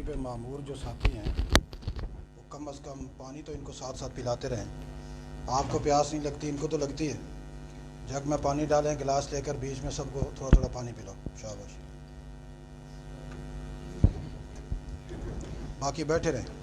پہ معمور جو ساتھی ہیں وہ کم از کم پانی تو ان کو ساتھ ساتھ پلاتے رہیں. آپ کو پیاس نہیں لگتی، ان کو تو لگتی ہے. جگ میں پانی ڈالیں، گلاس لے کر بیچ میں سب کو تھوڑا تھوڑا پانی پلاؤ. شاباش. باقی بیٹھے رہیں.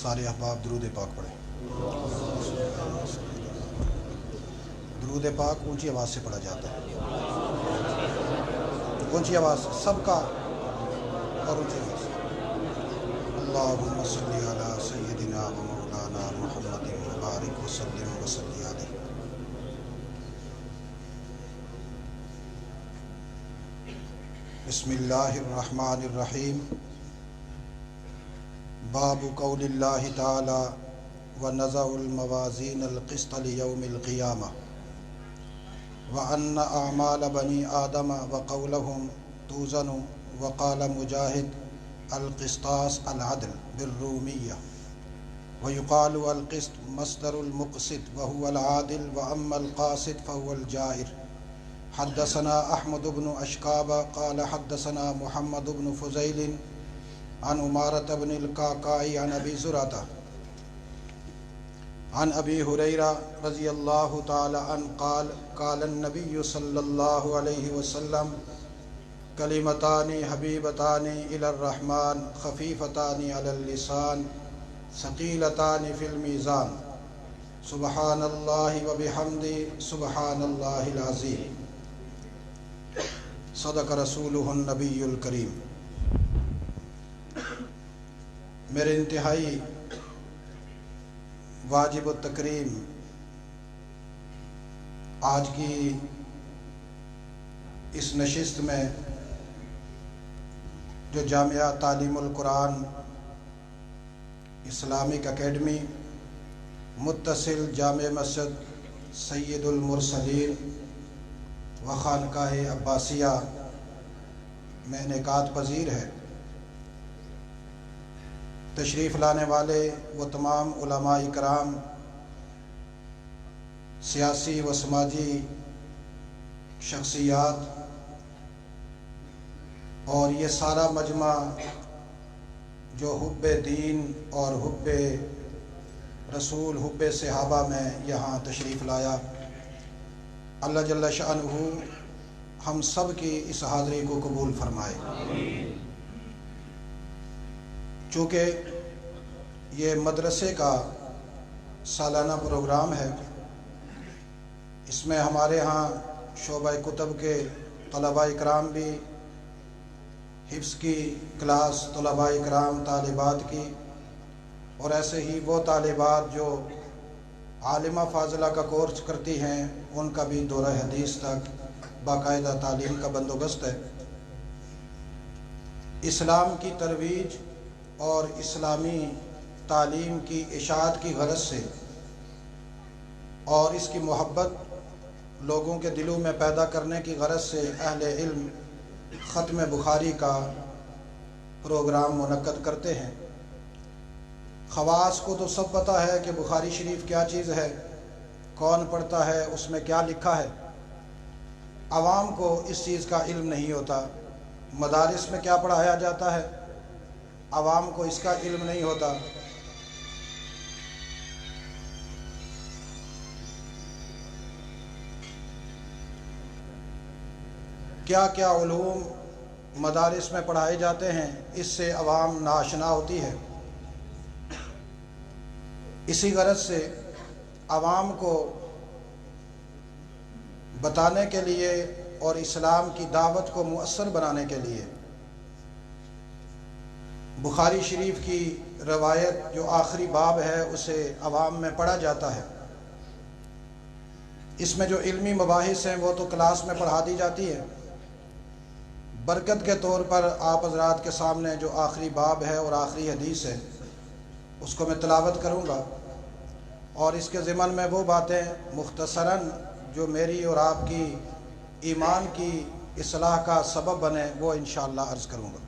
سارے احباب درود پاک پڑھیں. درود پاک اونچی آواز سے پڑھا جاتا ہے. اونچی آواز سب کا اور اونچی آواز. اللہم صلی علی سیدنا و مولانا محمد مبارک وسلم وصلی علیہ. بسم اللہ الرحمن الرحیم. باب قول اللہ تعالی ونضع الموازین القسط لیوم القیامہ وان اعمال بنی آدم وقولهم توزن. وقال مجاہد القسطاس العدل بالرومیہ ويقال القسط مصدر المقسط وهو العادل واما القاسط فهو الجائر. حدثنا احمد بن اشکاب قال حدثنا محمد بن فضیل عن عمارة بن القعقاع عن ابی زرعة عن ابی ہریرہ رضی اللہ تعالی عنہ قال قال النبی صلی اللہ علیہ وسلم کلمتان حبیبتان الی الرحمن خفیفتان علی اللسان ثقیلتان فی المیزان سبحان اللہ وبحمدہ سبحان اللہ العظیم. صدق رسولہ النبی الکریم. میرے انتہائی واجب التکریم آج کی اس نشست میں جو جامعہ تعلیم القرآن اسلامک اکیڈمی متصل جامع مسجد سید المرسلین و خانقاہ عباسیہ میں انعقاد پذیر ہے، تشریف لانے والے وہ تمام علماء کرام، سیاسی و سماجی شخصیات اور یہ سارا مجمع جو حب دین اور حب رسول حب صحابہ میں یہاں تشریف لایا، اللہ جل شأنہ ہم سب کی اس حاضری کو قبول فرمائے. چونکہ یہ مدرسے کا سالانہ پروگرام ہے، اس میں ہمارے ہاں شعبہ کتب کے طلباء کرام بھی، حفظ کی کلاس طلباء کرام طالبات کی، اور ایسے ہی وہ طالبات جو عالمہ فاضلہ کا کورس کرتی ہیں ان کا بھی دورہ حدیث تک باقاعدہ تعلیم کا بندوبست ہے. اسلام کی ترویج اور اسلامی تعلیم کی اشاعت کی غرض سے اور اس کی محبت لوگوں کے دلوں میں پیدا کرنے کی غرض سے اہل علم ختم بخاری کا پروگرام منعقد کرتے ہیں. خواص کو تو سب پتہ ہے کہ بخاری شریف کیا چیز ہے، کون پڑھتا ہے، اس میں کیا لکھا ہے. عوام کو اس چیز کا علم نہیں ہوتا. مدارس میں کیا پڑھایا جاتا ہے، عوام کو اس کا علم نہیں ہوتا. کیا کیا علوم مدارس میں پڑھائے جاتے ہیں، اس سے عوام ناآشنا ہوتی ہے۔ اسی غرض سے عوام کو بتانے کے لیے اور اسلام کی دعوت کو مؤثر بنانے کے لیے بخاری شریف کی روایت جو آخری باب ہے اسے عوام میں پڑھا جاتا ہے۔ اس میں جو علمی مباحث ہیں وہ تو کلاس میں پڑھا دی جاتی ہے، برکت کے طور پر آپ حضرات کے سامنے جو آخری باب ہے اور آخری حدیث ہے اس کو میں تلاوت کروں گا، اور اس کے ضمن میں وہ باتیں مختصراً جو میری اور آپ کی ایمان کی اصلاح کا سبب بنے وہ انشاءاللہ عرض کروں گا۔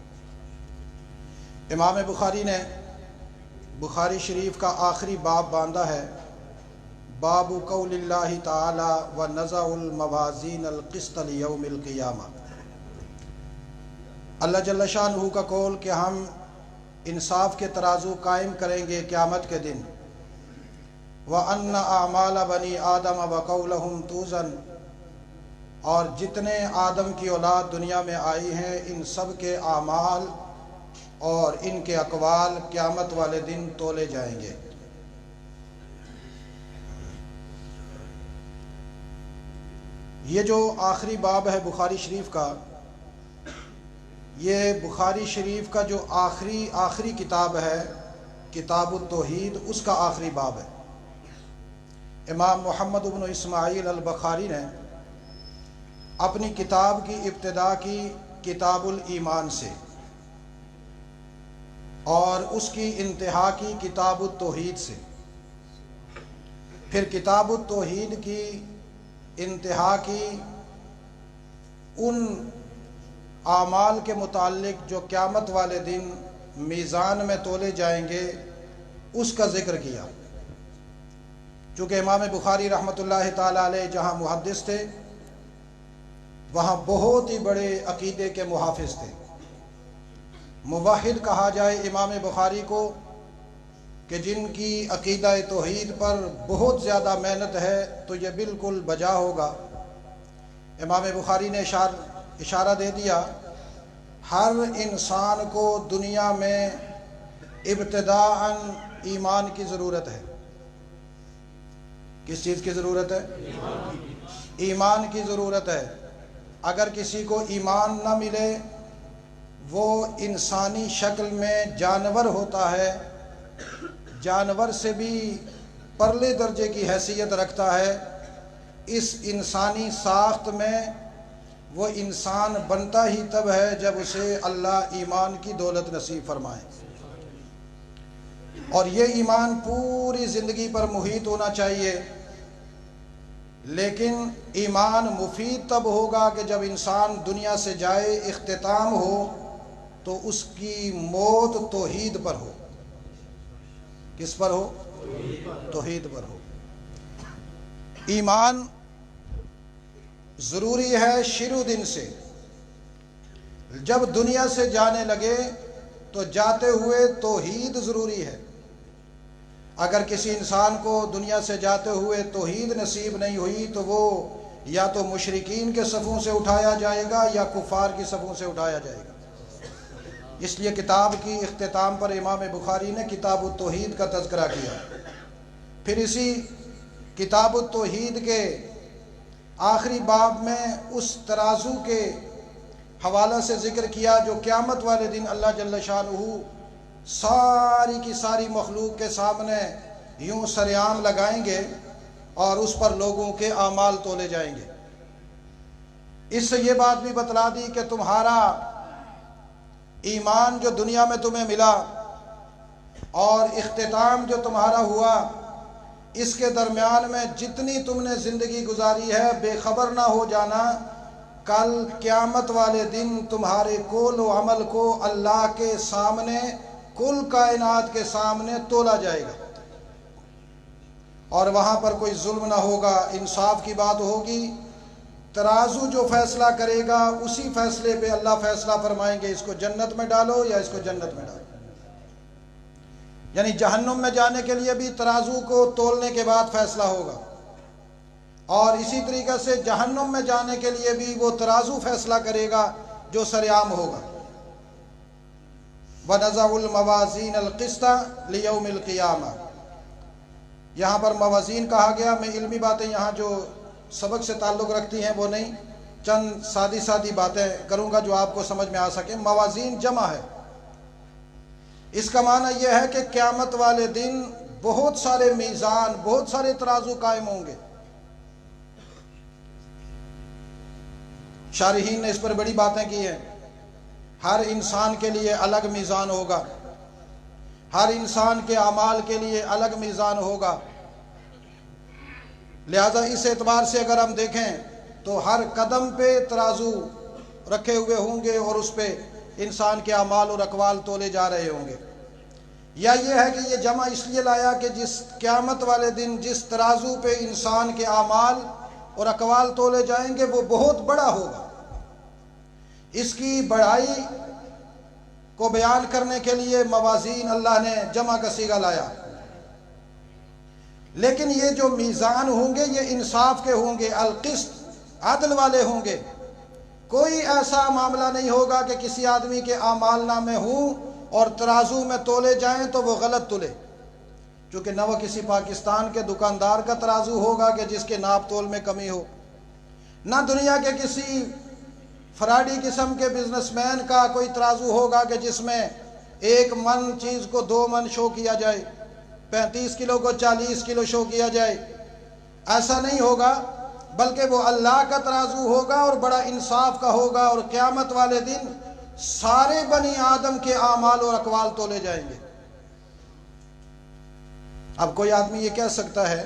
امام بخاری نے بخاری شریف کا آخری باب باندھا ہے، باب قول اللہ تعالی ونضع الموازین القسط لیوم القیامہ۔ اللہ جل شانہ کا قول کہ ہم انصاف کے ترازو قائم کریں گے قیامت کے دن، وَأَنَّ أَعْمَالَ بَنِي آدَمَ وَقَوْلَهُمْ تُوزَنُ، اور جتنے آدم کی اولاد دنیا میں آئی ہیں ان سب کے اعمال اور ان کے اقوال قیامت والے دن تولے جائیں گے۔ یہ جو آخری باب ہے بخاری شریف کا، یہ بخاری شریف کا جو آخری کتاب ہے کتاب التوحید، اس کا آخری باب ہے۔ امام محمد بن اسماعیل البخاری نے اپنی کتاب کی ابتدا کی کتاب الایمان سے اور اس کی انتہا کی کتاب التوحید سے، پھر کتاب التوحید کی انتہا کی ان اعمال کے متعلق جو قیامت والے دن میزان میں تولے جائیں گے اس کا ذکر کیا۔ چونکہ امام بخاری رحمۃ اللہ تعالی علیہ جہاں محدث تھے وہاں بہت ہی بڑے عقیدے کے محافظ تھے۔ موحد کہا جائے امام بخاری کو کہ جن کی عقیدہ توحید پر بہت زیادہ محنت ہے تو یہ بالکل بجا ہوگا۔ امام بخاری نے اشارہ دے دیا، ہر انسان کو دنیا میں ابتداءً ایمان کی ضرورت ہے۔ کس چیز کی ضرورت ہے؟ ایمان کی ضرورت ہے۔ اگر کسی کو ایمان نہ ملے وہ انسانی شکل میں جانور ہوتا ہے، جانور سے بھی پرلے درجے کی حیثیت رکھتا ہے۔ اس انسانی ساخت میں وہ انسان بنتا ہی تب ہے جب اسے اللہ ایمان کی دولت نصیب فرمائے، اور یہ ایمان پوری زندگی پر محیط ہونا چاہیے۔ لیکن ایمان مفید تب ہوگا کہ جب انسان دنیا سے جائے، اختتام ہو تو اس کی موت توحید پر ہو۔ کس پر ہو؟ توحید پر ہو۔ ایمان ضروری ہے شروع دن سے، جب دنیا سے جانے لگے تو جاتے ہوئے توحید ضروری ہے۔ اگر کسی انسان کو دنیا سے جاتے ہوئے توحید نصیب نہیں ہوئی تو وہ یا تو مشرکین کے صفوں سے اٹھایا جائے گا یا کفار کی صفوں سے اٹھایا جائے گا۔ اس لیے کتاب کی اختتام پر امام بخاری نے کتاب التوحید کا تذکرہ کیا۔ پھر اسی کتاب التوحید کے آخری باب میں اس ترازو کے حوالہ سے ذکر کیا جو قیامت والے دن اللہ جل شانہ ساری کی ساری مخلوق کے سامنے یوں سریعام لگائیں گے اور اس پر لوگوں کے اعمال تولے جائیں گے۔ اس سے یہ بات بھی بتلا دی کہ تمہارا ایمان جو دنیا میں تمہیں ملا اور اختتام جو تمہارا ہوا، اس کے درمیان میں جتنی تم نے زندگی گزاری ہے بے خبر نہ ہو جانا، کل قیامت والے دن تمہارے قول و عمل کو اللہ کے سامنے، کل کائنات کے سامنے تولا جائے گا، اور وہاں پر کوئی ظلم نہ ہوگا، انصاف کی بات ہوگی۔ ترازو جو فیصلہ کرے گا اسی فیصلے پہ اللہ فیصلہ فرمائیں گے، اس کو جنت میں ڈالو یا اس کو جنت میں ڈالو۔ یعنی جہنم میں جانے کے لیے بھی ترازو کو تولنے کے بعد فیصلہ ہوگا، اور اسی طریقے سے جہنم میں جانے کے لیے بھی وہ ترازو فیصلہ کرے گا جو سرعام ہوگا۔ وَنَزَعُ الْمَوَازِينَ الْقِسْطَ لِيَوْمِ الْقِيَامَةِ، یہاں پر موازین کہا گیا۔ میں علمی باتیں یہاں جو سبق سے تعلق رکھتی ہیں وہ نہیں، چند سادی باتیں کروں گا جو آپ کو سمجھ میں آ سکیں۔ موازین جمع ہے، اس کا معنی یہ ہے کہ قیامت والے دن بہت سارے میزان، بہت سارے ترازو قائم ہوں گے۔ شارحین نے اس پر بڑی باتیں کی ہیں۔ ہر انسان کے لیے الگ میزان ہوگا، ہر انسان کے اعمال کے لیے الگ میزان ہوگا۔ لہذا اس اعتبار سے اگر ہم دیکھیں تو ہر قدم پہ ترازو رکھے ہوئے ہوں گے اور اس پہ انسان کے اعمال اور اقوال تولے جا رہے ہوں گے۔ یا یہ ہے کہ یہ جمع اس لیے لایا کہ جس قیامت والے دن جس ترازو پہ انسان کے اعمال اور اقوال تولے جائیں گے وہ بہت بڑا ہوگا۔ اس کی بڑائی کو بیان کرنے کے لیے موازین اللہ نے جمع کا صیغہ لایا۔ لیکن یہ جو میزان ہوں گے یہ انصاف کے ہوں گے، القسط، عدل والے ہوں گے۔ کوئی ایسا معاملہ نہیں ہوگا کہ کسی آدمی کے اعمال نامے ہوں اور ترازو میں تولے جائیں تو وہ غلط تلے، چونکہ نہ وہ کسی پاکستان کے دکاندار کا ترازو ہوگا کہ جس کے ناپ تول میں کمی ہو، نہ دنیا کے کسی فراڈی قسم کے بزنس مین کا کوئی ترازو ہوگا کہ جس میں 1 من چیز کو 2 من شو کیا جائے، 35 کلو کو 40 کلو شو کیا جائے۔ ایسا نہیں ہوگا، بلکہ وہ اللہ کا ترازو ہوگا اور بڑا انصاف کا ہوگا، اور قیامت والے دن سارے بنی آدم کے اعمال اور اقوال تولے جائیں گے۔ اب کوئی آدمی یہ کہہ سکتا ہے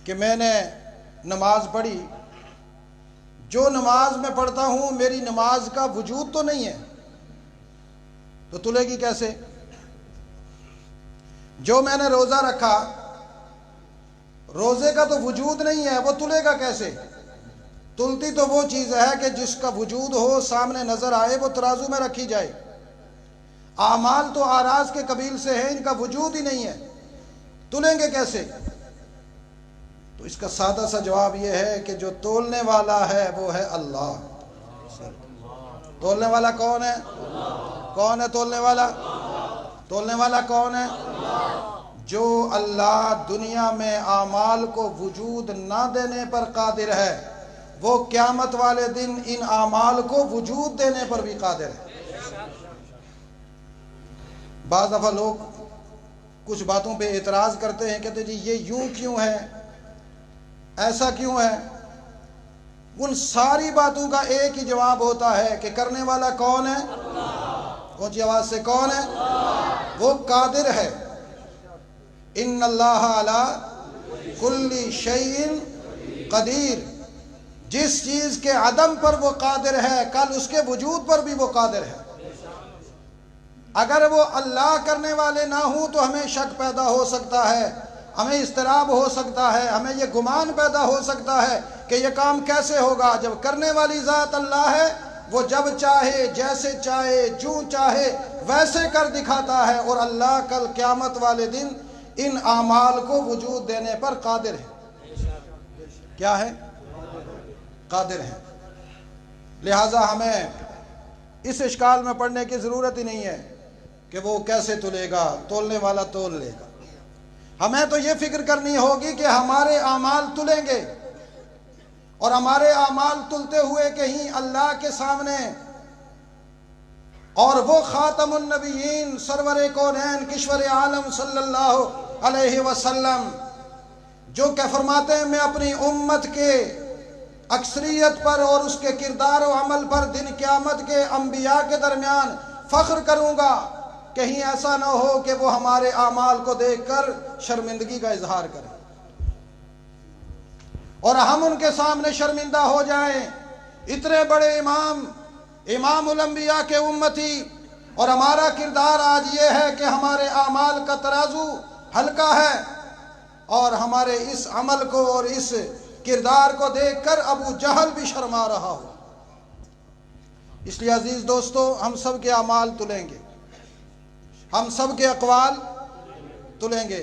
کہ میں نے نماز پڑھی، جو نماز میں پڑھتا ہوں میری نماز کا وجود تو نہیں ہے، تو تلے گی کیسے؟ جو میں نے روزہ رکھا، روزے کا تو وجود نہیں ہے، وہ تلے گا کیسے؟ تلتی تو وہ چیز ہے کہ جس کا وجود ہو، سامنے نظر آئے، وہ ترازو میں رکھی جائے۔ اعمال تو آراز کے قبیل سے ہیں، ان کا وجود ہی نہیں ہے، تلیں گے کیسے؟ تو اس کا سادہ سا جواب یہ ہے کہ جو تولنے والا ہے وہ ہے اللہ۔ تولنے والا کون ہے؟ کون ہے تولنے والا؟ تولنے والا کون ہے؟ جو اللہ دنیا میں اعمال کو وجود نہ دینے پر قادر ہے، وہ قیامت والے دن ان اعمال کو وجود دینے پر بھی قادر ہے۔ بعض دفعہ لوگ کچھ باتوں پہ اعتراض کرتے ہیں، کہتے جی یہ یوں کیوں ہے، ایسا کیوں ہے؟ ان ساری باتوں کا ایک ہی جواب ہوتا ہے کہ کرنے والا کون ہے؟ اونچی آواز سے کون ہے؟ وہ قادر ہے۔ ان اللہ علی کل شیء قدیر، جس چیز کے عدم پر وہ قادر ہے کل اس کے وجود پر بھی وہ قادر ہے۔ اگر وہ اللہ کرنے والے نہ ہوں تو ہمیں شک پیدا ہو سکتا ہے، ہمیں اضطراب ہو سکتا ہے، ہمیں یہ گمان پیدا ہو سکتا ہے کہ یہ کام کیسے ہوگا۔ جب کرنے والی ذات اللہ ہے، وہ جب چاہے، جیسے چاہے، جو چاہے ویسے کر دکھاتا ہے، اور اللہ کل قیامت والے دن ان اعمال کو وجود دینے پر قادر ہے۔ کیا ہے؟ قادر ہے۔ لہٰذا ہمیں اس اشکال میں پڑنے کی ضرورت ہی نہیں ہے کہ وہ کیسے تلے گا، تولنے والا تول لے گا۔ ہمیں تو یہ فکر کرنی ہوگی کہ ہمارے اعمال تلیں گے، اور ہمارے اعمال تلتے ہوئے کہیں اللہ کے سامنے، اور وہ خاتم النبیین سرور کونین کشور عالم صلی اللہ علیہ وسلم جو کہ فرماتے ہیں میں اپنی امت کے اکثریت پر اور اس کے کردار و عمل پر دن قیامت کے انبیاء کے درمیان فخر کروں گا، کہیں ایسا نہ ہو کہ وہ ہمارے اعمال کو دیکھ کر شرمندگی کا اظہار کریں اور ہم ان کے سامنے شرمندہ ہو جائیں۔ اتنے بڑے امام الانبیاء کے امتی، اور ہمارا کردار آج یہ ہے کہ ہمارے اعمال کا ترازو ہلکا ہے، اور ہمارے اس عمل کو اور اس کردار کو دیکھ کر ابو جہل بھی شرما رہا ہو۔ اس لیے عزیز دوستو، ہم سب کے اعمال تلیں گے، ہم سب کے اقوال تلیں گے۔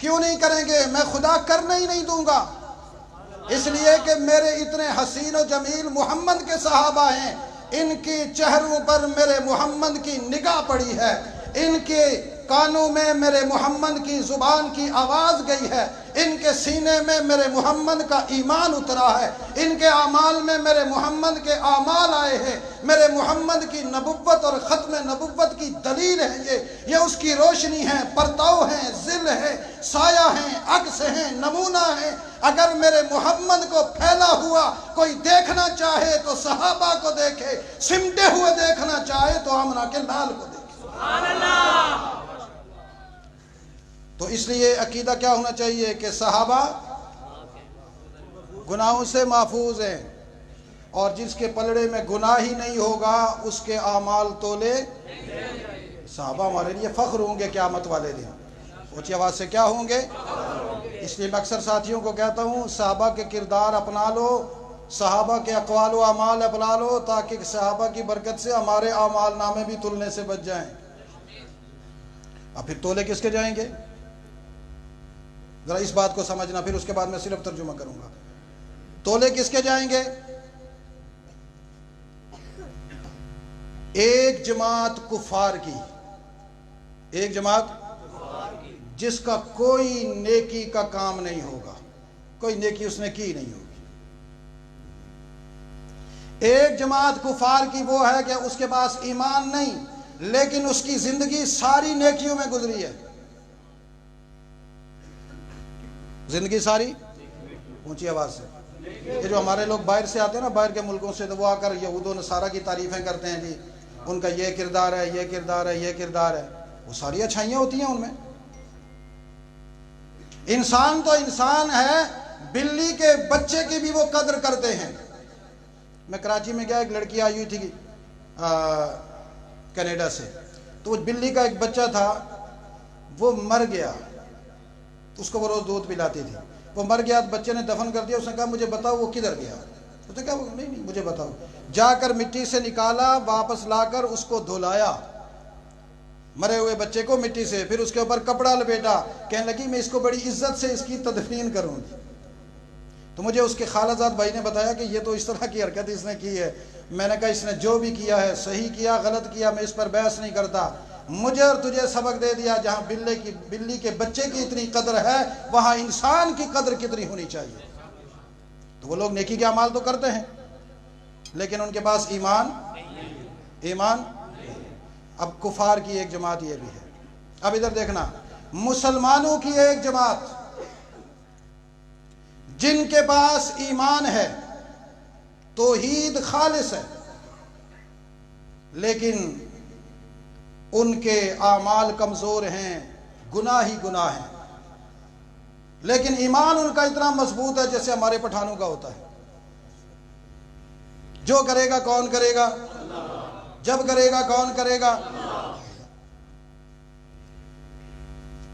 کیوں نہیں کریں گے؟ میں خدا کرنے ہی نہیں دوں گا، اس لیے کہ میرے اتنے حسین و جمیل محمد کے صحابہ ہیں، ان کی چہروں پر میرے محمد کی نگاہ پڑی ہے، ان کے کانوں میں میرے محمد کی زبان کی آواز گئی ہے، ان کے سینے میں میرے محمد کا ایمان اترا ہے، ان کے اعمال میں میرے محمد کے اعمال آئے ہیں، میرے محمد کی نبوت اور ختم نبوت کی دلیل ہے، یہ اس کی روشنی ہے، پرتاؤ ہیں، ظل ہے، سایہ ہیں، عکس ہیں، نمونہ ہیں۔ اگر میرے محمد کو پھیلا ہوا کوئی دیکھنا چاہے تو صحابہ کو دیکھے، سمٹے ہوئے دیکھنا چاہے تو آمنہ کے لال کو دیکھے۔ سبحان اللہ۔ تو اس لیے عقیدہ کیا ہونا چاہیے کہ صحابہ گناہوں سے محفوظ ہیں، اور جس کے پلڑے میں گناہ ہی نہیں ہوگا اس کے اعمال تولے۔ صحابہ ہمارے لیے فخر ہوں گے قیامت والے دن، اونچی آواز سے کیا ہوں گے؟ اس لیے میں اکثر ساتھیوں کو کہتا ہوں صحابہ کے کردار اپنا لو، صحابہ کے اقوال و اعمال اپنا لو، تاکہ صحابہ کی برکت سے ہمارے اعمال نامے بھی تلنے سے بچ جائیں۔ اب پھر تولے کس کے جائیں گے؟ ذرا اس بات کو سمجھنا، پھر اس کے بعد میں صرف ترجمہ کروں گا۔ تولے کس کے جائیں گے؟ ایک جماعت کفار کی، ایک جماعت جس کا کوئی نیکی کا کام نہیں ہوگا، کوئی نیکی اس نے کی نہیں ہوگی۔ ایک جماعت کفار کی وہ ہے کہ اس کے پاس ایمان نہیں، لیکن اس کی زندگی ساری نیکیوں میں گزری ہے، زندگی ساری۔ اونچی آواز سے یہ جو ہمارے لوگ باہر سے آتے ہیں نا، باہر کے ملکوں سے، تو وہ آ کر یہود و نصارہ کی تعریفیں کرتے ہیں، جی ان کا یہ کردار ہے، یہ کردار ہے، یہ کردار ہے، وہ ساری اچھائیاں ہوتی ہیں ان میں۔ انسان تو انسان ہے، بلی کے بچے کی بھی وہ قدر کرتے ہیں۔ میں کراچی میں گیا، ایک لڑکی آئی ہوئی تھی کینیڈا سے، تو وہ بلی کا ایک بچہ تھا، وہ مر گیا، اس کو وہ روز دودھ پلاتی تھی، وہ مر گیا، بچے نے دفن کر دیا، اس نے کہا مجھے بتاؤ وہ کدھر گیا؟ اس نے کہا نہیں مجھے بتاؤ، جا کر مٹی سے نکالا، واپس لا کر اس کو دھلایا، مرے ہوئے بچے کو مٹی سے، پھر اس کے اوپر کپڑا لپیٹا، کہنے لگی میں اس کو بڑی عزت سے اس کی تدفین کروں گی۔ تو مجھے اس کے خالہ زاد بھائی نے بتایا کہ یہ تو اس طرح کی حرکت اس نے کی ہے۔ میں نے کہا اس نے جو بھی کیا ہے، صحیح کیا غلط کیا، میں اس پر بحث نہیں کرتا، مجھے اور تجھے سبق دے دیا جہاں بلی کے بچے کی اتنی قدر ہے، وہاں انسان کی قدر کتنی ہونی چاہیے۔ تو وہ لوگ نیکی کے اعمال تو کرتے ہیں، لیکن ان کے پاس ایمان۔ اب کفار کی ایک جماعت یہ بھی ہے۔ اب ادھر دیکھنا، مسلمانوں کی ایک جماعت جن کے پاس ایمان ہے، توحید خالص ہے، لیکن ان کے اعمال کمزور ہیں، گناہ ہی گناہ ہیں، لیکن ایمان ان کا اتنا مضبوط ہے جیسے ہمارے پٹھانوں کا ہوتا ہے۔ جو کرے گا کون کرے گا؟ جب کرے گا کون کرے گا؟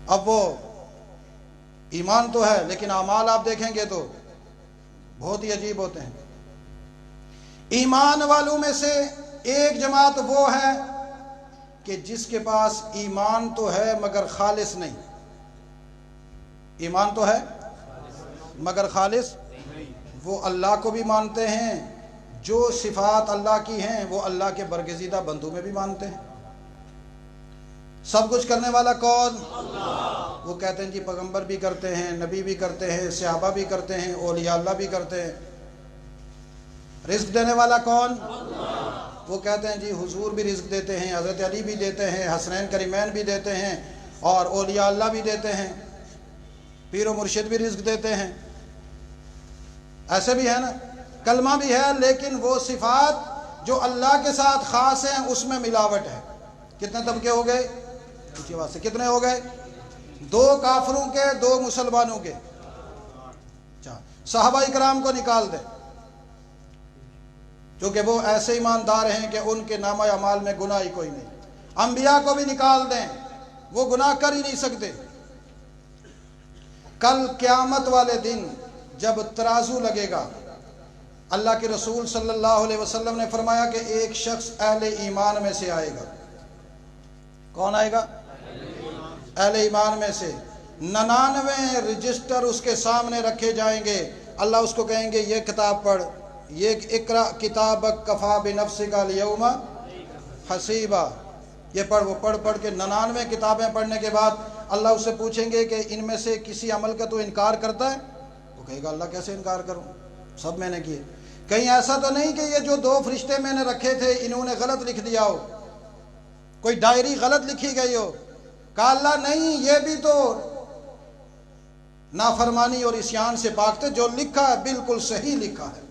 اب وہ ایمان تو ہے، لیکن اعمال آپ دیکھیں گے تو بہت ہی عجیب ہوتے ہیں۔ ایمان والوں میں سے ایک جماعت وہ ہے کہ جس کے پاس ایمان تو ہے مگر خالص نہیں، ایمان تو ہے مگر خالص، وہ اللہ کو بھی مانتے ہیں، جو صفات اللہ کی ہیں وہ اللہ کے برگزیدہ بندوں میں بھی مانتے ہیں۔ سب کچھ کرنے والا کون؟ اللہ۔ وہ کہتے ہیں جی پیغمبر بھی کرتے ہیں، نبی بھی کرتے ہیں، صحابہ بھی کرتے ہیں، اولیاء اللہ بھی کرتے ہیں۔ رزق دینے والا کون؟ اللہ۔ وہ کہتے ہیں جی حضور بھی رزق دیتے ہیں، حضرت علی بھی دیتے ہیں، حسنین کریمین بھی دیتے ہیں، اور اولیاء اللہ بھی دیتے ہیں، پیر و مرشد بھی رزق دیتے ہیں۔ ایسے بھی ہے نا، کلمہ بھی ہے، لیکن وہ صفات جو اللہ کے ساتھ خاص ہیں اس میں ملاوٹ ہے۔ کتنے طبقے ہو گئے؟ اونچی آواز سے کتنے ہو گئے؟ 2 کافروں کے، 2 مسلمانوں کے۔ صحابہ اکرام کو نکال دیں، کیونکہ وہ ایسے ایماندار ہیں کہ ان کے نامہ اعمال میں گناہ ہی کوئی نہیں۔ انبیاء کو بھی نکال دیں، وہ گناہ کر ہی نہیں سکتے۔ کل قیامت والے دن جب ترازو لگے گا، اللہ کے رسول صلی اللہ علیہ وسلم نے فرمایا کہ ایک شخص اہل ایمان میں سے آئے گا۔ کون آئے گا؟ اہل ایمان میں سے۔ 99 رجسٹر اس کے سامنے رکھے جائیں گے. اللہ اس کو کہیں گے یہ کتاب پڑھ، یہ اقرا کتابک کفا بنفسک الیوم حسیبا، یہ پڑھ. وہ پڑھ کے 99 کتابیں پڑھنے کے بعد اللہ اس سے پوچھیں گے کہ ان میں سے کسی عمل کا تو انکار کرتا ہے؟ وہ کہے گا اللہ کیسے انکار کروں، سب میں نے کیے. کہیں ایسا تو نہیں کہ یہ جو 2 فرشتے میں نے رکھے تھے انہوں نے غلط لکھ دیا ہو، کوئی ڈائری غلط لکھی گئی ہو؟ کہا اللہ نہیں، یہ بھی تو نافرمانی اور عصیان سے پاک تھے، جو لکھا ہے بالکل صحیح لکھا ہے.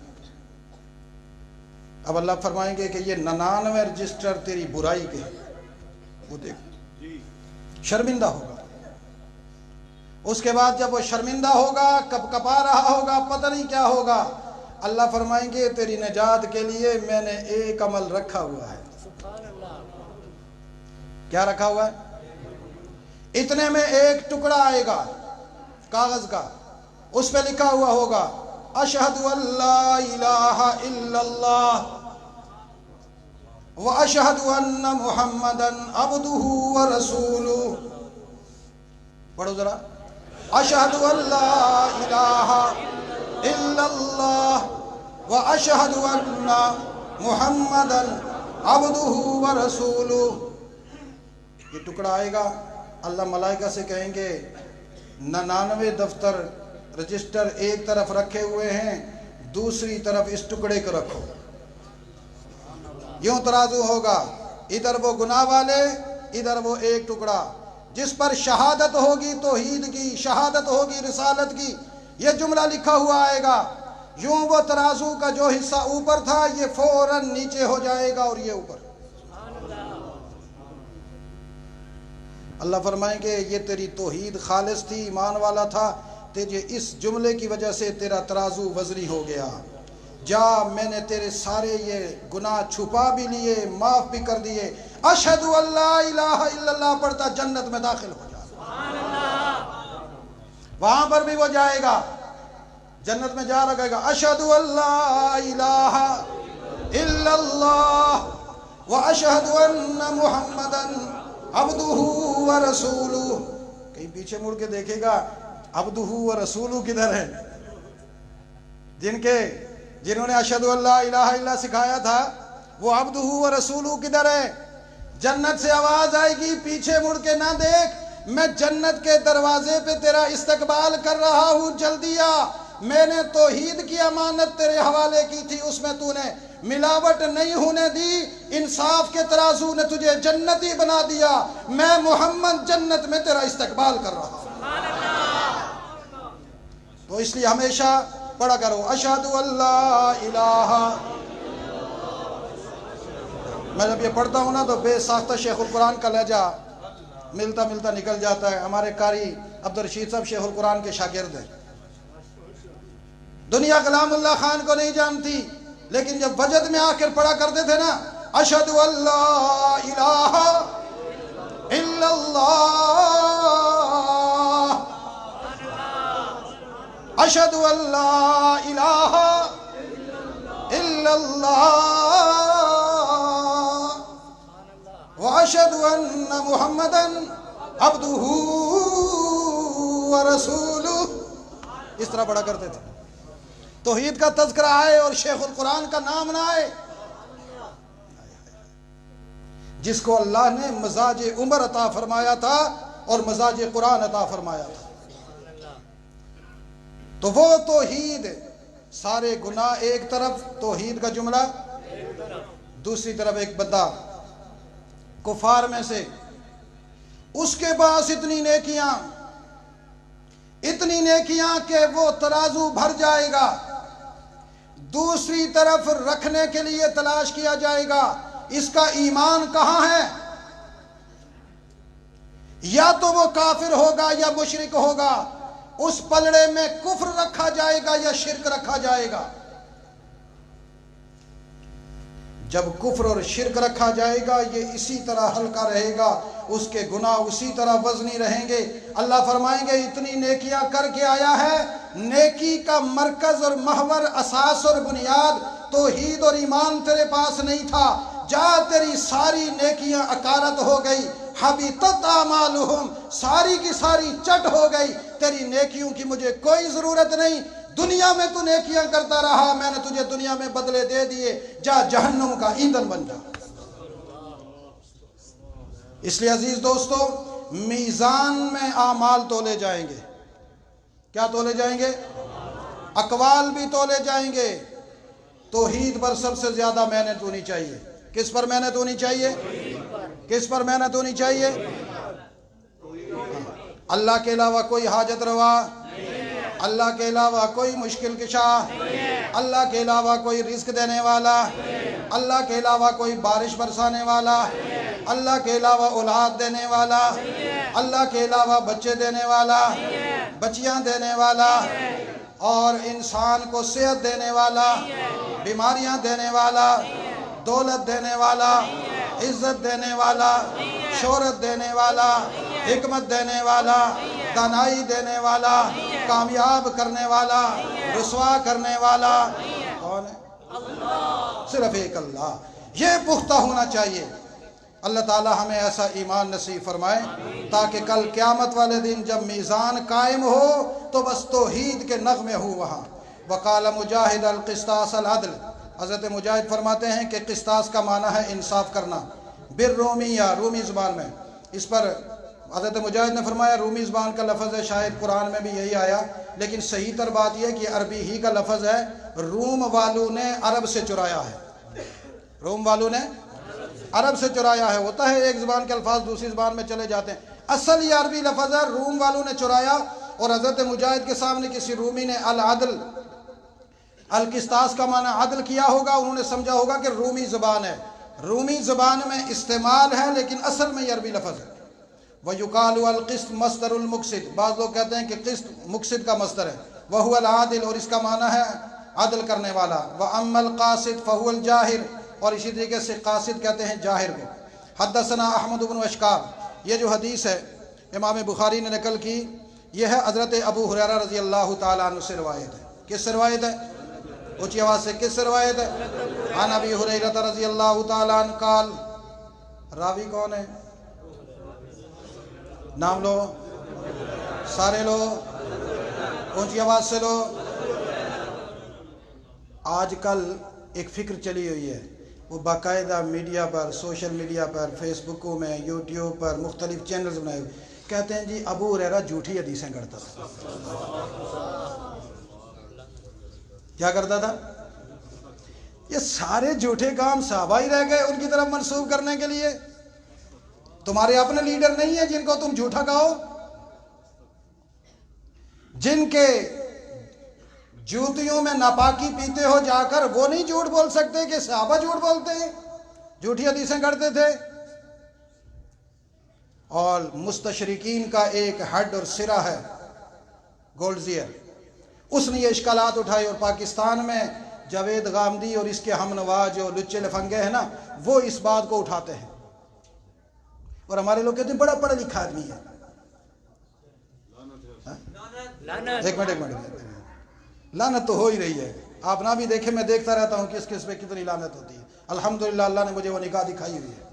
اب اللہ فرمائیں گے کہ یہ 99 رجسٹر تیری برائی کے ہیں، وہ دیکھ شرمندہ ہوگا. اس کے بعد جب وہ شرمندہ ہوگا، کب کپا رہا ہوگا، پتہ نہیں کیا ہوگا، اللہ فرمائیں گے تیری نجات کے لیے میں نے ایک عمل رکھا ہوا ہے. کیا رکھا ہوا ہے؟ اتنے میں ایک ٹکڑا آئے گا کاغذ کا، اس پہ لکھا ہوا ہوگا اشہد ان لا الہ الا اللہ واشہد ان محمدا عبدہ ورسولہ. پڑھو ذرا، اشہد ان لا الہ الا اللہ واشہد ان محمدا عبدہ ورسولہ. یہ ٹکڑا آئے گا، اللہ ملائکہ سے کہیں گے 99 دفتر رجسٹر ایک طرف رکھے ہوئے ہیں، دوسری طرف اس ٹکڑے کو رکھو. یوں ترازو ہوگا، ادھر وہ گناہ والے، ادھر وہ ایک ٹکڑا جس پر شہادت ہوگی توحید کی، شہادت ہوگی رسالت کی، یہ جملہ لکھا ہوا آئے گا. یوں وہ ترازو کا جو حصہ اوپر تھا یہ فوراً نیچے ہو جائے گا اور یہ اوپر. اللہ فرمائیں گے یہ تیری توحید خالص تھی، ایمان والا تھا، تجھے اس جملے کی وجہ سے تیرا ترازو وزنی ہو گیا. جا میں نے تیرے سارے یہ گناہ چھپا بھی لیے، معاف بھی کر دیے. اشہد ان لا الہ الا اللہ پڑھتا جنت میں داخل ہو جا. وہاں پر بھی وہ جائے گا، جنت میں جا رکھے گا اشہد ان لا الہ الا اللہ واشہد ان محمدا عبدہ ورسولہ. کہیں پیچھے مڑ کے دیکھے گا عبدہ ورسولہ کدھر ہے؟ جنہوں نے اشہد ان لا الہ الا سکھایا تھا وہ عبدہ ورسولہ کدھر ہے؟ جنت سے آواز آئے گی پیچھے مڑ کے نہ دیکھ، میں جنت کے دروازے پہ تیرا استقبال کر رہا ہوں، جلدی آ. میں نے توحید کی امانت تیرے حوالے کی تھی، اس میں تو نے ملاوٹ نہیں ہونے دی، انصاف کے ترازو نے تجھے جنتی بنا دیا. میں محمد جنت میں تیرا استقبال کر رہا ہوں. تو اس لیے ہمیشہ پڑھا کرو اشہد ان لا الہ. میں جب یہ پڑھتا ہوں نا تو بے ساختہ شیخ القرآن کا لہجہ ملتا ملتا نکل جاتا ہے. ہمارے قاری عبدالرشید صاحب شیخ القرآن کے شاگرد ہیں. دنیا کلام اللہ خان کو نہیں جانتی، لیکن جب وجد میں آ کر پڑھا کرتے تھے نا اشہد ان لا الہ الا اللہ اشہد ان لا الہ الا اللہ واشہد ان محمدا عبدہ ورسولہ. اس طرح پڑھا کرتے تھے. توحید کا تذکرہ آئے اور شیخ القرآن کا نام نہ آئے. جس کو اللہ نے مزاج عمر عطا فرمایا تھا اور مزاج قرآن عطا فرمایا تھا، تو وہ توحید، سارے گناہ ایک طرف، توحید کا جملہ دوسری طرف. ایک بندہ کفار میں سے، اس کے پاس اتنی نیکیاں کہ وہ ترازو بھر جائے گا، دوسری طرف رکھنے کے لیے تلاش کیا جائے گا اس کا ایمان کہاں ہے. یا تو وہ کافر ہوگا یا مشرک ہوگا، اس پلڑے میں کفر رکھا جائے گا یا شرک رکھا جائے گا. جب کفر اور شرک رکھا جائے گا یہ اسی طرح ہلکا رہے گا، اس کے گناہ اسی طرح وزنی رہیں گے. اللہ فرمائیں گے اتنی نیکیاں کر کے آیا ہے، نیکی کا مرکز اور محور، اساس اور بنیاد توحید اور ایمان تیرے پاس نہیں تھا. جا تیری ساری نیکیاں اکارت ہو گئی، حبیطت اعمالہم، ساری کی ساری چٹ ہو گئی، تیری نیکیوں کی مجھے کوئی ضرورت نہیں، دنیا میں تو نیکیاں کرتا رہا، میں نے تجھے دنیا میں بدلے دے دیے، جا جہنم کا ایندھن بن جا۔ اس لیے عزیز دوستو، میزان میں اعمال تولے جائیں گے۔ کیا تولے جائیں گے؟ اقوال بھی تولے جائیں گے۔ توحید پر سب سے زیادہ محنت ہونی چاہیے۔ کس پر محنت ہونی چاہیے؟ کس پر محنت ہونی چاہیے؟ اللہ کے علاوہ کوئی حاجت روا، اللہ کے علاوہ کوئی مشکل کشا، اللہ کے علاوہ کوئی رزق دینے والا، اللہ کے علاوہ کوئی بارش برسانے والا، اللہ کے علاوہ اولاد دینے والا، اللہ کے علاوہ بچے دینے والا، بچیاں دینے والا، اور انسان کو صحت دینے والا، بیماریاں دینے والا، دولت دینے والا، عزت دینے والا، شہرت دینے والا، حکمت دینے والا، دانائی دینے والا، کامیاب کرنے والا، رسوا کرنے والا کون ہے؟ صرف ایک اللہ۔ یہ پختہ ہونا چاہیے۔ اللہ تعالی ہمیں ایسا ایمان نصیب فرمائے تاکہ کل قیامت والے دن جب میزان قائم ہو تو بس توحید کے نغمے ہوں وہاں۔ وقال مجاہد القسطاس العدل، حضرت مجاہد فرماتے ہیں کہ قسطاس کا معنی ہے انصاف کرنا، بالرومیہ، رومی زبان میں۔ اس پر حضرت مجاہد نے فرمایا رومی زبان کا لفظ ہے، شاید قرآن میں بھی یہی آیا، لیکن صحیح تر بات یہ ہے کہ عربی ہی کا لفظ ہے، روم والوں نے عرب سے چرایا ہے، روم والوں نے عرب سے چرایا ہے۔ ہوتا ہے ایک زبان کے الفاظ دوسری زبان میں چلے جاتے ہیں، اصل یہ عربی لفظ ہے، روم والوں نے چرایا۔ اور حضرت مجاہد کے سامنے کسی رومی نے العدل، القسطاس کا معنی عدل کیا ہوگا، انہوں نے سمجھا ہوگا کہ رومی زبان ہے، رومی زبان میں استعمال ہے لیکن اصل میں یہ عربی لفظ ہے۔ وَيُقَالُ الْقِسْطُ مَصْدَرُ الْمُقْسِطِ، بعض لوگ کہتے ہیں کہ قسط مقسط کا مصدر ہے، وَهُوَ الْعَادِلُ، اور اس کا معنی ہے عدل کرنے والا۔ وَأَمَّا الْقَاسِطُ فَهُوَ الْجَاهِرُ، اور اسی طریقے سے قاصد کہتے ہیں جاہر کو۔ حدثنا احمد بن اشکار، یہ جو حدیث ہے امام بخاری نے نقل کی، یہ ہے حضرت ابو ہریرہ رضی اللہ تعالیٰ عنہ سے روایت ہے۔ کس سے روایت ہے؟ اونچی آواز سے کس سے روایت ہے؟ عن ابی ہریرہ رضی اللہ تعالیٰ عنہ قال، راوی کون ہے؟ نام لو، سارے لو، اونچی آواز سے لو۔ آج کل ایک فکر چلی ہوئی ہے، وہ باقاعدہ میڈیا پر، سوشل میڈیا پر، فیس بکوں میں، یوٹیوب پر مختلف چینلز بنائے ہوئے، کہتے ہیں جی ابو ہریرہ جھوٹی حدیثیں کرتا تھا۔ کیا کرتا تھا؟ یہ سارے جھوٹے کام صحابہ ہی رہ گئے ان کی طرف منسوب کرنے کے لیے؟ تمہارے اپنے لیڈر نہیں ہیں جن کو تم جھوٹا کہو؟ جن کے جوتیوں میں ناپاکی پیتے ہو جا کر، وہ نہیں جھوٹ بول سکتے کہ صحابہ جھوٹ بولتے ہیں، جھوٹی حدیثیں کرتے تھے؟ اور مستشرقین کا ایک ہڈ اور سرہ ہے گولڈزیئر، اس نے یہ اشکالات اٹھائے، اور پاکستان میں جاوید غامدی اور اس کے ہم نوا جو لچے لفنگے ہیں نا، وہ اس بات کو اٹھاتے ہیں، اور ہمارے لوگ کہتے ہیں بڑا پڑھا لکھا آدمی ہے۔ ایک منٹ، لعنت تو ہو ہی رہی ہے، آپ نہ بھی دیکھیں، میں دیکھتا رہتا ہوں کس کس پہ کتنی لعنت ہوتی ہے۔ الحمدللہ اللہ نے مجھے وہ نگاہ دکھائی ہوئی ہے۔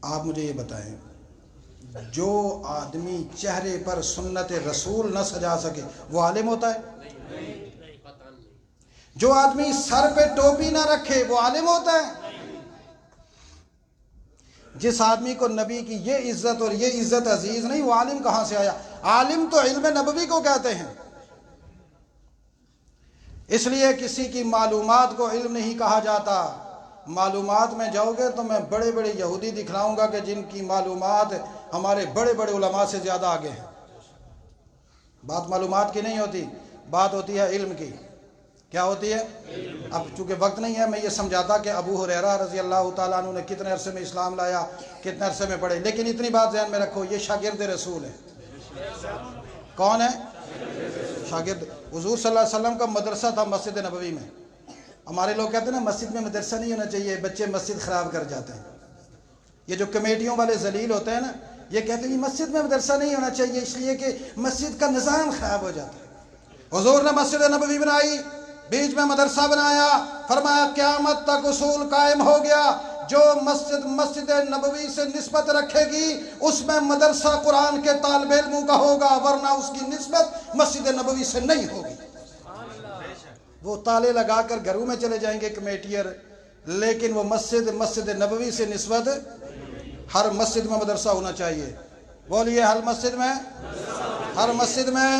آپ مجھے یہ بتائیں، جو آدمی چہرے پر سنت رسول نہ سجا سکے وہ عالم ہوتا ہے؟ جو آدمی سر پہ ٹوپی نہ رکھے وہ عالم ہوتا ہے؟ جس آدمی کو نبی کی یہ عزت اور یہ عزت عزیز نہیں، وہ عالم کہاں سے آیا؟ عالم تو علم نبوی کو کہتے ہیں۔ اس لیے کسی کی معلومات کو علم نہیں کہا جاتا۔ معلومات میں جاؤ گے تو میں بڑے بڑے یہودی دکھلاؤں گا کہ جن کی معلومات ہمارے بڑے بڑے علماء سے زیادہ آگے ہیں۔ بات معلومات کی نہیں ہوتی، بات ہوتی ہے علم کی۔ کیا ہوتی ہے؟ اب چونکہ وقت نہیں ہے میں یہ سمجھاتا کہ ابو ہریرہ رضی اللہ تعالیٰ عنہ نے کتنے عرصے میں اسلام لایا، کتنے عرصے میں پڑھے، لیکن اتنی بات ذہن میں رکھو، یہ شاگرد رسول ہے۔ کون ہے؟ شاگرد حضور صلی اللہ علیہ وسلم کا مدرسہ تھا مسجد نبوی میں۔ ہمارے لوگ کہتے ہیں نا مسجد میں مدرسہ نہیں ہونا چاہیے، بچے مسجد خراب کر جاتے ہیں۔ یہ جو کمیٹیوں والے ذلیل ہوتے ہیں نا، یہ کہتے ہیں مسجد میں مدرسہ نہیں ہونا چاہیے اس لیے کہ مسجد کا نظام خراب ہو جاتا ہے۔ حضور نے مسجد نبوی بنائی، بیچ میں مدرسہ بنایا، فرمایا قیامت تک اصول قائم ہو گیا، جو مسجد نبوی سے نسبت رکھے گی اس میں مدرسہ قرآن کے طالب علموں کا ہوگا، ورنہ اس کی نسبت مسجد نبوی سے نہیں ہوگی۔ وہ تالے لگا کر گھروں میں چلے جائیں گے کمیٹیئر، لیکن وہ مسجد نبوی سے نسبت، ہر مسجد میں مدرسہ ہونا چاہیے۔ بولیے ہر مسجد میں، ہر مسجد میں،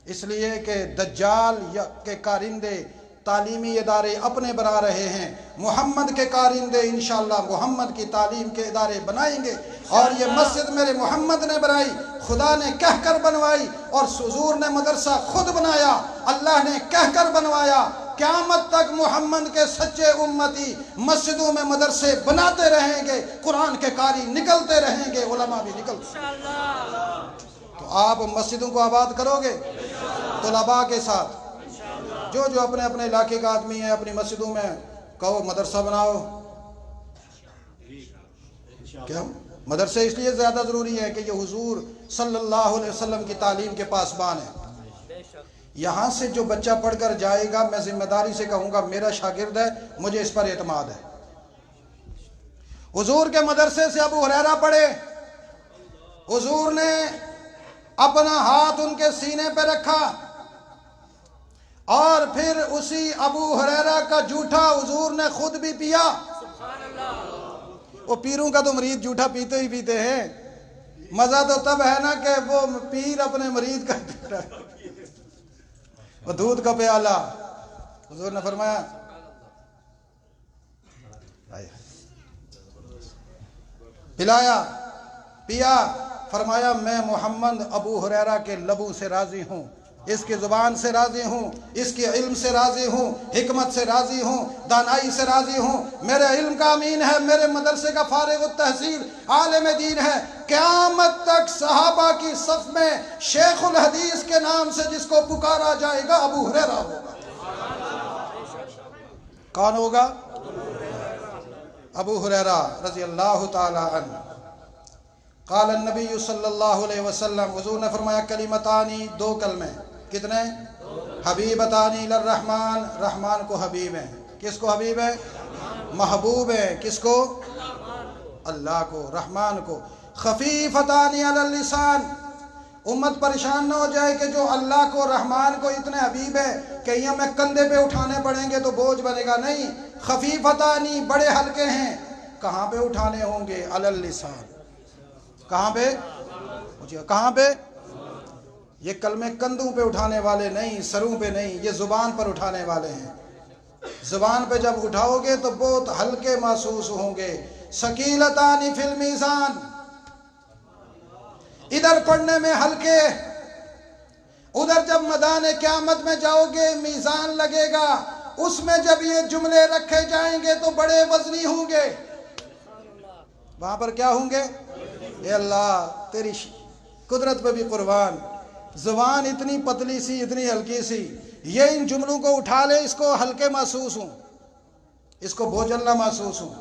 اس لیے کہ دجال کے کارندے تعلیمی ادارے اپنے بنا رہے ہیں، محمد کے کارندے انشاءاللہ محمد کی تعلیم کے ادارے بنائیں گے، اور یہ مسجد میرے محمد نے بنائی، خدا نے کہہ کر بنوائی، اور حضور نے مدرسہ خود بنایا، اللہ نے کہہ کر بنوایا۔ قیامت تک محمد کے سچے امتی مسجدوں میں مدرسے بناتے رہیں گے، قرآن کے قاری نکلتے رہیں گے، علماء بھی نکلتے رہیں گے۔ تو آپ مسجدوں کو آباد کرو گے طلباء کے ساتھ، جو اپنے اپنے علاقے کا آدمی ہے اپنی مسجدوں میں کہو مدرسہ بناؤ۔ کیا مدرسے اس لیے زیادہ ضروری ہے کہ یہ حضور صلی اللہ علیہ وسلم کی تعلیم کے پاسبان ہے۔ یہاں سے جو بچہ پڑھ کر جائے گا میں ذمہ داری سے کہوں گا میرا شاگرد ہے، مجھے اس پر اعتماد ہے۔ حضور کے مدرسے سے ابو ہریرہ پڑھے، حضور نے اپنا ہاتھ ان کے سینے پہ رکھا، اور پھر اسی ابو ہریرہ کا جھوٹا حضور نے خود بھی پیا۔ وہ پیروں کا تو مرید جھوٹا پیتے ہی پیتے ہیں، مزہ تو تب ہے نا کہ وہ پیر اپنے مرید کا پیتا ہے۔ وہ دودھ کا پیالہ حضور نے فرمایا پلایا، پیا، فرمایا میں محمد ابو ہریرہ کے لبوں سے راضی ہوں، اس کی زبان سے راضی ہوں، اس کے علم سے راضی ہوں، حکمت سے راضی ہوں، دانائی سے راضی ہوں، میرے علم کا امین ہے، میرے مدرسے کا فارغ التحصیل عالم دین ہے۔ قیامت تک صحابہ کی صف میں شیخ الحدیث کے نام سے جس کو پکارا جائے گا ابو ہریرہ ہوگا۔ کون ہوگا؟ ابو ہریرہ رضی اللہ تعالی عنہ۔ قال النبی صلی اللہ علیہ وسلم، حضور نے فرمایا کلمتانی، دو کلمے، کتنے؟ حبیبتانی للرحمن، رحمان کو حبیب ہیں۔ کس کو حبیب ہے؟ محبوب ہے۔ کس کو؟ اللہ کو، رحمان کو۔ خفیفتانی علی اللسان، امت پریشان نہ ہو جائے کہ جو اللہ کو رحمان کو اتنے حبیب ہے کہ یہ ہمیں کندھے پہ اٹھانے پڑیں گے تو بوجھ بنے گا، نہیں، خفیفتانی بڑے ہلکے ہیں۔ کہاں پہ اٹھانے ہوں گے؟ علی اللسان، کہاں پہ؟ کہاں پہ؟ یہ کلمے کندھوں پہ اٹھانے والے نہیں، سروں پہ نہیں، یہ زبان پر اٹھانے والے ہیں۔ زبان پہ جب اٹھاؤ گے تو بہت ہلکے محسوس ہوں گے۔ ثقیلتان فی المیزان، ادھر پڑھنے میں ہلکے، ادھر جب میدان قیامت میں جاؤ گے میزان لگے گا، اس میں جب یہ جملے رکھے جائیں گے تو بڑے وزنی ہوں گے۔ وہاں پر کیا ہوں گے؟ اے اللہ تیری قدرت پہ بھی قربان، زبان اتنی پتلی سی، اتنی ہلکی سی، یہ ان جملوں کو اٹھا لے، اس کو ہلکے محسوس ہوں، اس کو بوجھل نہ محسوس ہوں۔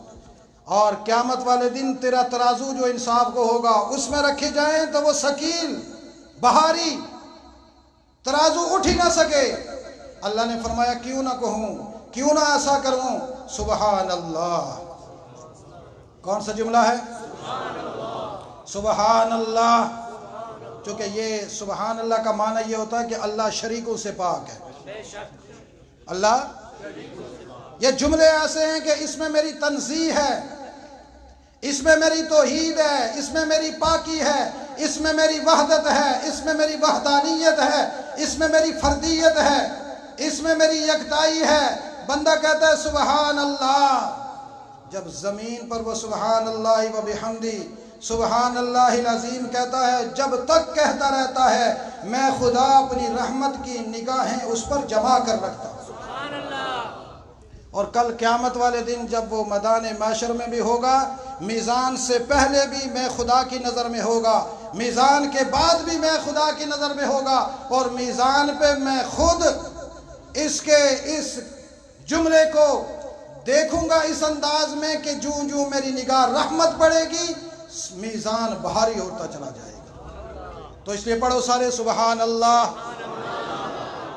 اور قیامت والے دن تیرا ترازو جو انصاف کو ہوگا اس میں رکھی جائیں تو وہ ثقیل، بھاری، ترازو اٹھ ہی نہ سکے۔ اللہ نے فرمایا کیوں نہ کہوں، کیوں نہ ایسا کروں؟ سبحان اللہ۔ کون سا جملہ ہے؟ سبحان اللہ۔ چونکہ یہ سبحان اللہ کا معنی یہ ہوتا ہے کہ اللہ شریکوں سے پاک ہے۔ اللہ، یہ جملے ایسے ہیں کہ اس میں میری تنزیہ ہے، اس میں میری توحید ہے، اس میں میری پاکی ہے، اس میں میری وحدت ہے، اس میں میری وحدانیت ہے، اس میں میری فردیت ہے، اس میں میری یکتائی ہے۔ بندہ کہتا ہے سبحان اللہ، جب زمین پر وہ سبحان اللہ و بحمدی سبحان اللہ العظیم کہتا ہے، جب تک کہتا رہتا ہے میں خدا اپنی رحمت کی نگاہیں اس پر جما کر رکھتا ہوں۔ اور کل قیامت والے دن جب وہ میدان محشر میں بھی ہوگا، میزان سے پہلے بھی میں خدا کی نظر میں ہوگا، میزان کے بعد بھی میں خدا کی نظر میں ہوگا، اور میزان پہ میں خود اس جملے کو دیکھوں گا اس انداز میں کہ جوں جوں میری نگاہ رحمت پڑے گی میزان بھاری ہوتا چلا جائے گا۔ تو اس لیے پڑھو سارے سبحان اللہ،